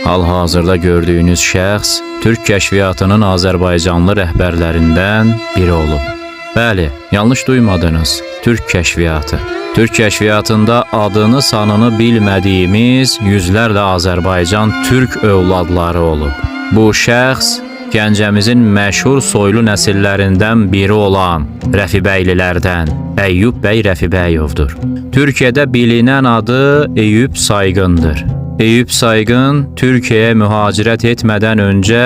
Hal-hazırda gördüyünüz şəxs Türk kəşfiyyatının Azərbaycanlı rəhbərlərindən biri olub. Bəli, yanlış duymadınız, Türk kəşfiyyatı. Türk kəşfiyyatında adını sanını bilmədiyimiz yüzlərlə Azərbaycan Türk övladları olub. Bu şəxs Gəncəmizin məşhur soylu nəsillərindən biri olan Rəfibəylilərdən Əyyub bəy Rəfibəyovdur. Türkiyədə bilinən adı Eyüp Sayğındır. Eyüp Sayğın Türkiyəyə mühacirət etmədən öncə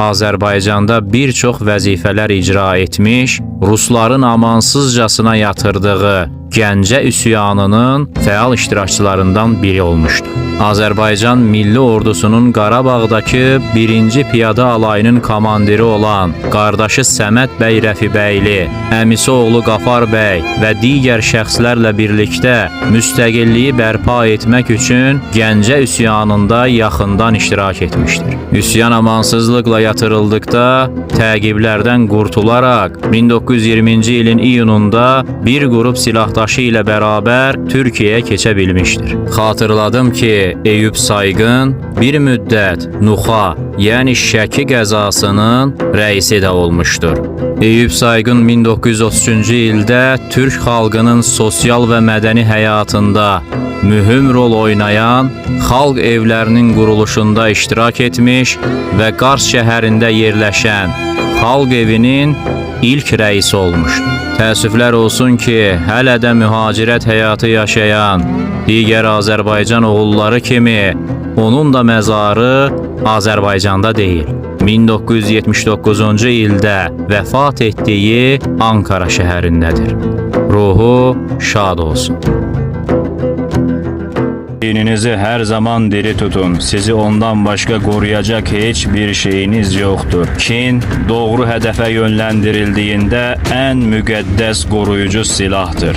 Azərbaycanda bir çox vəzifələr icra etmiş, Rusların amansızcasına yatırdığı Gəncə üsyanının fəal iştirakçılarından biri olmuşdu. Azərbaycan Milli Ordusunun Qarabağdakı 1-ci Piyada Alayının komandiri olan qardaşı Səməd bəy Rəfibəyli, əmisi oğlu Qafar bəy və digər şəxslərlə birlikdə müstəqilliyi bərpa etmək üçün Gəncə üsyanında yaxından iştirak etmişdir. Üsyan amansızlıqla yatırıldıqda təqiblərdən qurtularaq 1920-ci ilin iyununda bir qrup silahdaşı ilə bərabər Türkiyəyə keçə bilmişdir. Xatırladım ki, Eyüp Sayğın bir müddət Nuxa, yəni Şəki qəzasının rəisi də olmuşdur. Eyüp Sayğın 1933-cü ildə Türk xalqının sosial və mədəni həyatında mühüm rol oynayan xalq evlərinin quruluşunda iştirak etmiş və Qars şəhərində yerləşən xalq evinin ilk rəisi olmuşdur. Təəssüflər olsun ki, hələ də mühacirət həyatı yaşayan digər Azərbaycan oğulları kimi onun da məzarı Azərbaycanda deyil. 1979-cu ildə vəfat etdiyi Ankara şəhərindədir. Ruhu şad olsun. Dininizi her zaman diri tutun. Sizi ondan başka koruyacak hiçbir şeyiniz yoktur. Kin, doğru hedefe yönlendirildiğinde en müqəddəs koruyucu silahdır.